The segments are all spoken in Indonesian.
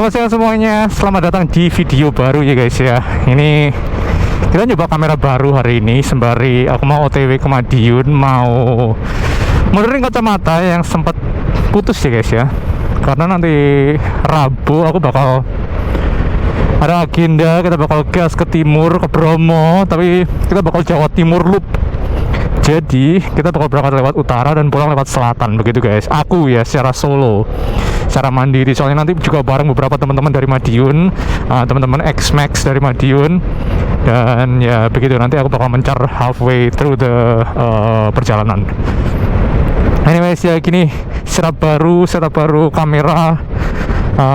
Selamat siang semuanya, selamat datang di video baru ya guys ya. Ini kita nyoba kamera baru hari ini sembari aku mau OTW ke Madiun, mau benerin kacamata yang sempat putus ya guys ya. Karena nanti Rabu aku bakal ada agenda, kita bakal gas ke timur, ke Bromo, tapi kita bakal Jawa Timur loop. Jadi kita bakal berangkat lewat utara dan pulang lewat selatan begitu guys. Aku ya secara solo, secara mandiri. Soalnya nanti juga bareng beberapa teman-teman dari Madiun, teman-teman X-Max dari Madiun. Dan ya begitu, nanti aku bakal mencar halfway through the perjalanan. Anyways ya gini, setup baru kamera,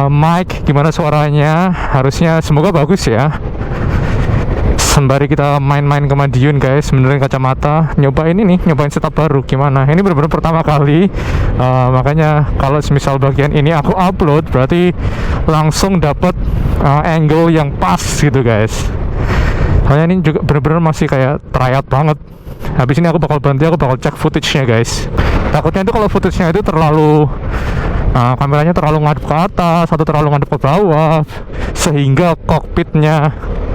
mic, gimana suaranya? Harusnya semoga bagus ya. Sembari kita main-main ke Madiun guys, benerin kacamata, nyobain setup baru gimana. Ini bener-bener pertama kali, makanya kalau misal bagian ini aku upload berarti langsung dapet angle yang pas gitu guys. Soalnya ini juga bener-bener masih kayak tryout banget. Habis ini aku bakal cek footage-nya guys. Takutnya itu kalau footage-nya itu terlalu kameranya terlalu ngadep ke atas atau terlalu ngadep ke bawah, sehingga kokpitnya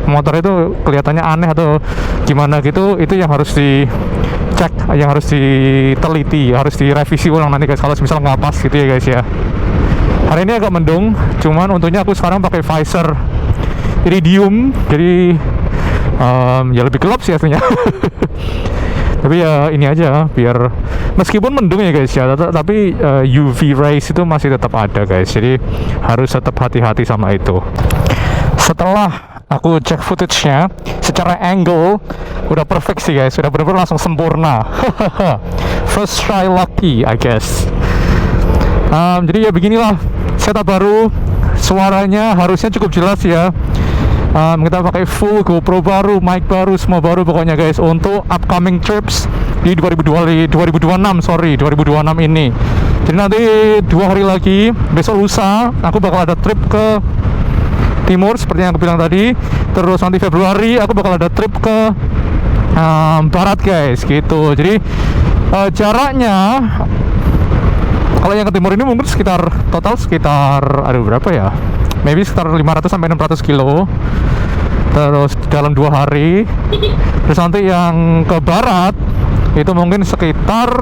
motor itu kelihatannya aneh atau gimana gitu. Itu yang harus dicek, yang harus diteliti, harus direvisi ulang nanti guys kalau misalnya nggak pas gitu ya guys ya. Hari ini agak mendung, cuman untungnya aku sekarang pakai visor iridium, jadi ya lebih gelap sih aslinya. Tapi ya ini aja, biar meskipun mendung ya guys ya, tapi UV rays itu masih tetap ada guys, jadi harus tetap hati-hati sama itu. Setelah aku cek footage-nya, secara angle udah perfect sih guys, udah bener-bener langsung sempurna. First try lucky I guess. Jadi ya beginilah setup baru, suaranya harusnya cukup jelas ya. Kita pakai full GoPro baru, mic baru, semua baru pokoknya guys, untuk upcoming trips di 2026 ini. Jadi nanti 2 hari lagi, besok lusa aku bakal ada trip ke timur seperti yang aku bilang tadi. Terus nanti Februari aku bakal ada trip ke barat guys gitu. Jadi jaraknya kalau yang ke timur ini mungkin total sekitar berapa ya, maybe sekitar 500 sampai 600 kilo terus dalam 2 hari. Terus nanti yang ke barat itu mungkin sekitar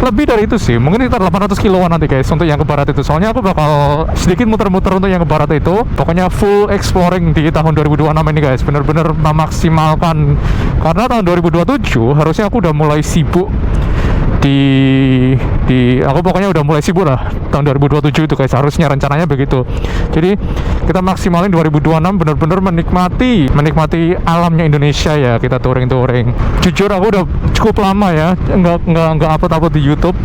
lebih dari itu sih, mungkin sekitar 800 kiloan nanti guys untuk yang ke barat itu. Soalnya aku bakal sedikit muter-muter untuk yang ke barat itu. Pokoknya full exploring di tahun 2026 ini guys, bener-bener memaksimalkan. Karena tahun 2027 harusnya aku udah mulai sibuk aku pokoknya udah mulai sibuk lah tahun 2027 itu guys, harusnya rencananya begitu. Jadi kita maksimalin 2026 bener-bener menikmati alamnya Indonesia ya, kita touring. Jujur aku udah cukup lama ya nggak upload di YouTube.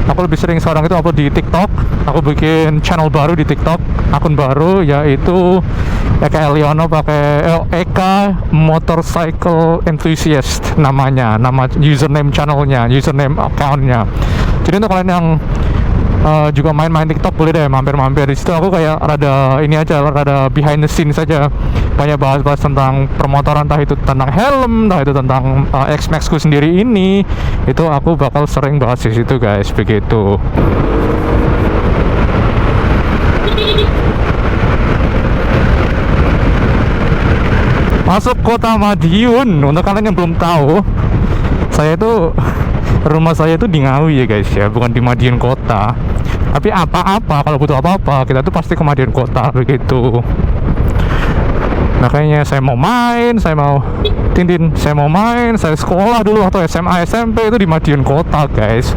Aku lebih sering sekarang itu upload di TikTok. Aku bikin channel baru di TikTok, akun baru, yaitu Eka Eliono, pakai Eka Motorcycle Enthusiast nama username channelnya, username accountnya. Jadi untuk kalian yang juga main TikTok boleh deh mampir di situ. Aku kayak rada behind the scenes saja, banyak bahas tentang permotoran, entah itu tentang helm, entah itu tentang X-Max ku sendiri ini. Itu aku bakal sering bahas di situ guys, begitu. Masuk kota Madiun. Untuk kalian yang belum tahu, rumah saya itu di Ngawi ya guys ya, bukan di Madiun kota. Tapi kalau butuh apa-apa kita tuh pasti ke Madiun kota begitu. Makanya saya mau main, saya sekolah dulu waktu SMA SMP itu di Madiun kota guys.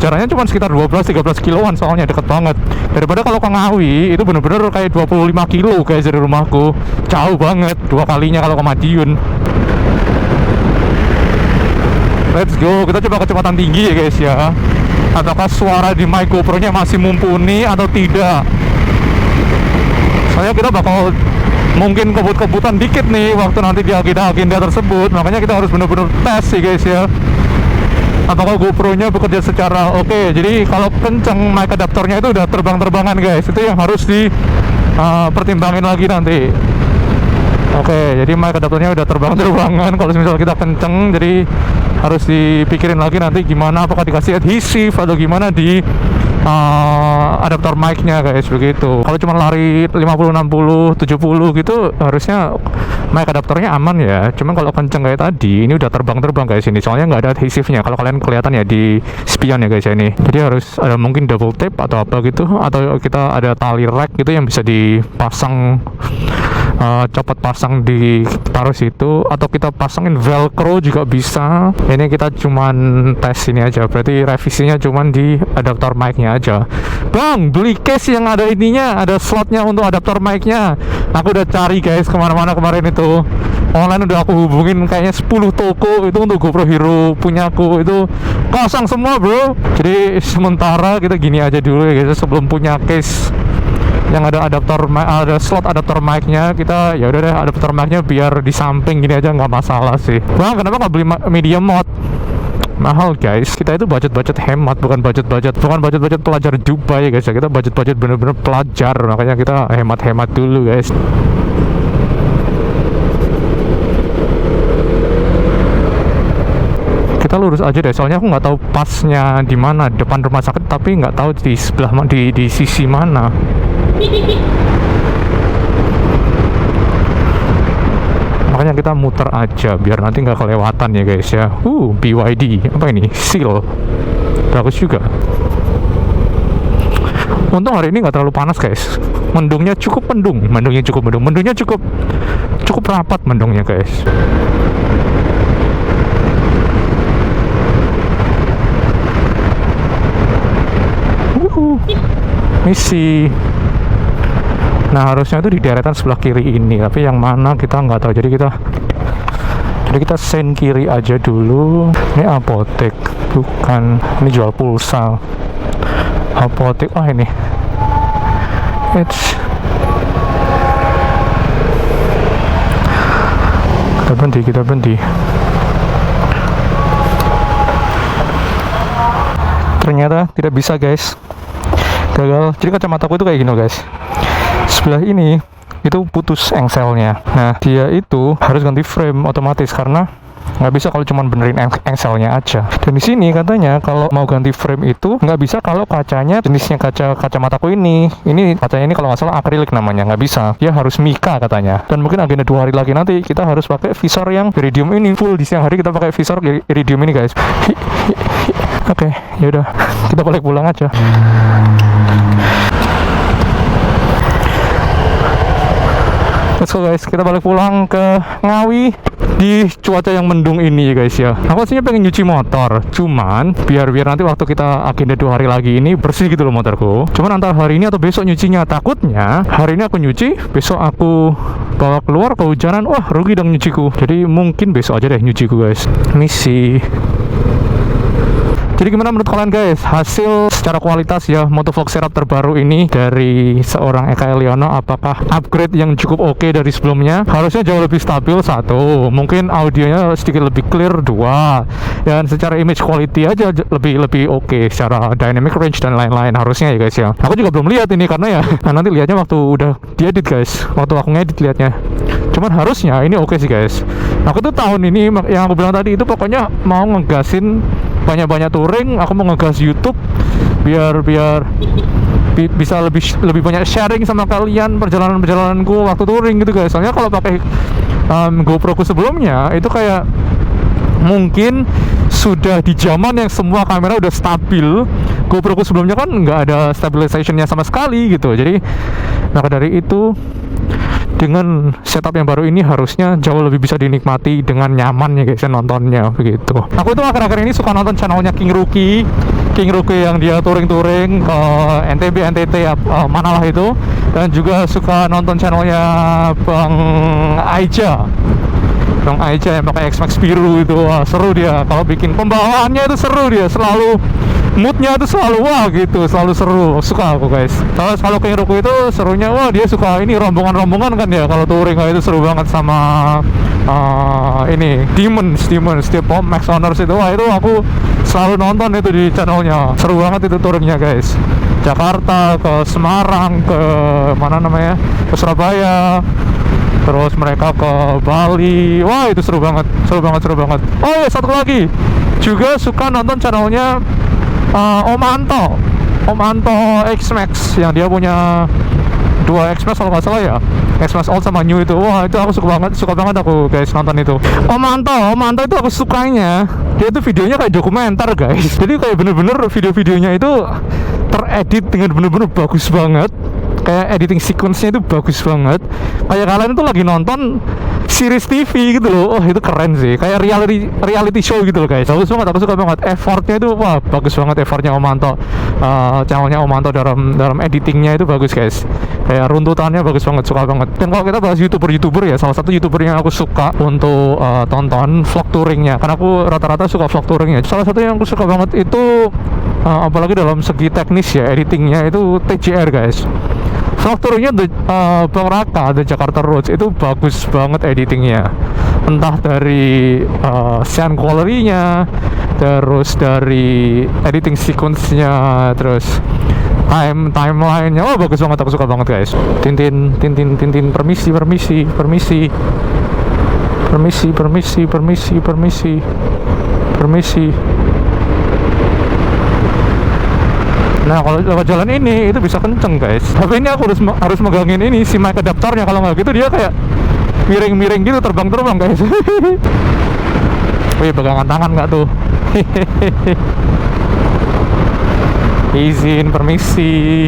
Jaraknya sekitar 12-13 kiloan, soalnya deket banget. Daripada kalau ke Ngawi itu bener-bener kayak 25 kilo guys dari rumahku. Jauh banget, 2 kalinya kalau ke Madiun. Let's go, kita coba kecepatan tinggi ya guys ya. Apakah suara di mic GoPro-nya masih mumpuni atau tidak? Soalnya kita bakal mungkin kebut-kebutan dikit nih waktu nanti di agenda tersebut. Makanya kita harus bener-bener tes sih guys ya, apakah GoPro-nya bekerja secara oke. Jadi kalau kenceng mic adaptornya itu udah terbang-terbangan guys, itu yang harus dipertimbangin lagi nanti. Oke, jadi mic adaptornya udah terbang-terbangan kalau misalnya kita kenceng. Jadi harus dipikirin lagi nanti gimana, apakah dikasih adhesif atau gimana di adaptor mic-nya guys, begitu. Kalau cuma lari 50, 60, 70 gitu harusnya mic adaptornya aman ya. Cuman kalau kenceng kayak tadi, ini udah terbang-terbang guys ini. Soalnya nggak ada adhesifnya. Kalau kalian kelihatan ya di spion ya guys ya ini. Jadi harus ada mungkin double tape atau apa gitu, atau kita ada tali rack gitu yang bisa dipasang, copot pasang di taruh situ, atau kita pasangin velcro juga bisa. Ini kita cuman tes ini aja, berarti revisinya cuman di adaptor mic-nya aja. Bang, beli case yang ada ininya, ada slotnya untuk adaptor mic-nya. Aku udah cari guys kemana-mana kemarin itu. Online udah aku hubungin kayaknya 10 toko itu untuk GoPro Hero punyaku, itu kosong semua bro. Jadi sementara kita gini aja dulu ya guys, sebelum punya case yang ada adaptor, ada slot adaptor mic-nya, kita ya udah deh adaptor mic-nya biar di samping gini aja, nggak masalah sih. Bang, kenapa nggak beli medium mod? Mahal guys, kita itu budget hemat, bukan budget pelajar Dubai ya guys ya. Kita budget bener-bener pelajar, makanya kita hemat dulu guys. Kita lurus aja deh, soalnya aku nggak tahu pasnya di mana, depan rumah sakit, tapi nggak tahu di sebelah di sisi mana. Makanya kita muter aja biar nanti nggak kelewatan ya guys ya. BYD apa ini? Seal, bagus juga. Untung hari ini nggak terlalu panas guys. Mendungnya cukup mendung, mendungnya cukup rapat mendungnya guys. Misi. Nah harusnya itu di deretan sebelah kiri ini, tapi yang mana kita nggak tahu. Jadi kita sen kiri aja dulu. Ini apotek, bukan. Ini jual pulsa. Apotek, ini. Kita berhenti. Ternyata tidak bisa guys, gagal. Jadi kacamataku itu kayak gini guys, sebelah ini itu putus engselnya. Nah dia itu harus ganti frame otomatis karena nggak bisa kalau cuma benerin engselnya aja. Dan di sini katanya kalau mau ganti frame itu nggak bisa kalau kacanya jenisnya kacamataku ini kacanya ini kalau nggak salah akrilik namanya, nggak bisa, dia harus mika katanya. Dan mungkin agenda 2 hari lagi nanti kita harus pakai visor yang iridium ini full. Di siang hari kita pakai visor iridium ini guys. Oke, yaudah kita balik pulang aja. Let's go guys, kita balik pulang ke Ngawi di cuaca yang mendung ini ya guys ya. Aku aslinya pengen nyuci motor, cuman biar nanti waktu kita agenda 2 hari lagi ini bersih gitu loh motorku. Cuman antara hari ini atau besok nyucinya, takutnya hari ini aku nyuci, besok aku bawa keluar kehujanan, wah rugi dong nyuciku. Jadi mungkin besok aja deh nyuciku guys. Misi. Jadi gimana menurut kalian guys, hasil secara kualitas ya motovlog setup terbaru ini dari seorang Eka Eliono? Apakah upgrade yang cukup oke dari sebelumnya? Harusnya jauh lebih stabil 1, mungkin audionya sedikit lebih clear 2, dan secara image quality aja lebih oke, secara dynamic range dan lain-lain harusnya ya guys ya. Aku juga belum lihat ini karena ya nanti lihatnya waktu udah diedit guys, waktu aku ngedit lihatnya. Cuman harusnya ini oke sih guys. Aku tuh tahun ini yang aku bilang tadi itu pokoknya mau ngegasin banyak-banyak touring, aku mau ngegas YouTube biar bisa lebih banyak sharing sama kalian perjalananku waktu touring gitu guys. Soalnya kalau pakai GoPro ku sebelumnya itu kayak mungkin sudah di zaman yang semua kamera udah stabil. GoPro ku sebelumnya kan nggak ada stabilizationnya sama sekali gitu. Jadi maka dari itu dengan setup yang baru ini harusnya jauh lebih bisa dinikmati dengan nyaman ya guys ya nontonnya begitu. Aku tuh akhir-akhir ini suka nonton channelnya King Rookie yang dia touring ke NTB, NTT manalah itu, dan juga suka nonton channelnya Bang Aija yang pakai X-Max biru itu. Wah, seru dia kalau bikin pembawaannya itu, seru dia, selalu moodnya itu selalu wah gitu, selalu seru, suka aku guys. Terus kalau King Rookie itu serunya, wah dia suka ini rombongan kan ya, kalau touring itu seru banget sama ini Demons Steve Max Honors itu. Wah itu aku selalu nonton itu di channelnya, seru banget itu touringnya guys. Jakarta ke Semarang ke mana namanya, ke Surabaya, terus mereka ke Bali. Wah itu seru banget. Oh ya, satu lagi juga suka nonton channelnya Om Om Anto X-Max yang dia punya 2 X-Max kalau nggak salah ya, X-Max Old sama New itu. Wah, itu aku suka banget aku guys nonton itu. Om Anto itu aku sukanya dia tuh videonya kayak dokumenter guys. Jadi kayak bener-bener video-videonya itu teredit dengan bener-bener bagus banget. Kayak editing sequence-nya itu bagus banget. Kayak kalian tuh lagi nonton series TV gitu loh. Oh, itu keren sih. Kayak reality show gitu loh guys. Bagus banget, aku suka banget. Effortnya itu wah bagus banget effortnya Om Anto. Channelnya Om Anto dalam editingnya itu bagus guys. Kayak runtutannya bagus banget, suka banget. Dan kalau kita bahas YouTuber ya, salah satu YouTuber yang aku suka untuk tonton vlog touringnya. Karena aku rata-rata suka vlog touringnya. Salah satu yang aku suka banget itu apalagi dalam segi teknis ya, editingnya itu TJR guys. Vlog touringnya Bang Raka, The Jakarta Roads itu bagus banget editingnya. Entah dari sound quality-nya, terus dari editing sequence-nya, terus timeline-nya. Oh, bagus banget, aku suka banget guys. Tintin, permisi. Nah, kalau lewat jalan ini itu bisa kenceng guys. Tapi ini aku harus megangin ini si mic adaptornya, kalau nggak gitu dia kayak miring-miring gitu, terbang-terbang guys. Wih, pegangan tangan nggak tuh? Izin, permisi.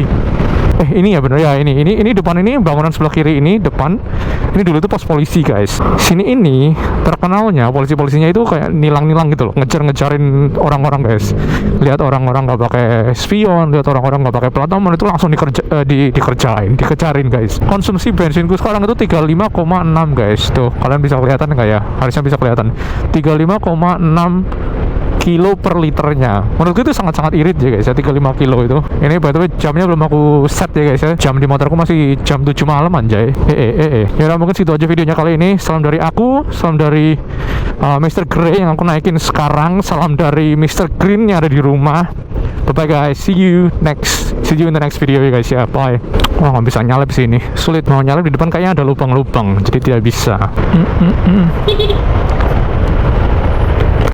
Ini ya bener ya, ini depan ini, bangunan sebelah kiri ini depan. Ini dulu tuh pos polisi guys. Sini ini terkenalnya polisinya itu kayak nilang gitu loh, ngejarin orang-orang guys. Lihat orang-orang nggak pakai spion, lihat orang-orang nggak pakai plat nomor itu langsung dikejarin guys. Konsumsi bensinku sekarang itu 35,6 guys. Tuh, kalian bisa kelihatan nggak ya? Harusnya bisa kelihatan. 35,6 kilo per liternya. Menurutku itu sangat-sangat irit ya guys ya, 35 kilo itu. Ini by the way jamnya belum aku set ya guys ya. Jam di motorku masih jam 7 malam anjay. Ya udah, mungkin segitu aja videonya kali ini. Salam dari aku, salam dari Mr. Grey yang aku naikin sekarang, salam dari Mr. Green yang ada di rumah. Bye bye guys, see you in the next video ya guys ya. Bye. Wah, nggak bisa nyalip sini, sulit. Mau nyalip di depan kayaknya ada lubang-lubang, jadi tidak bisa.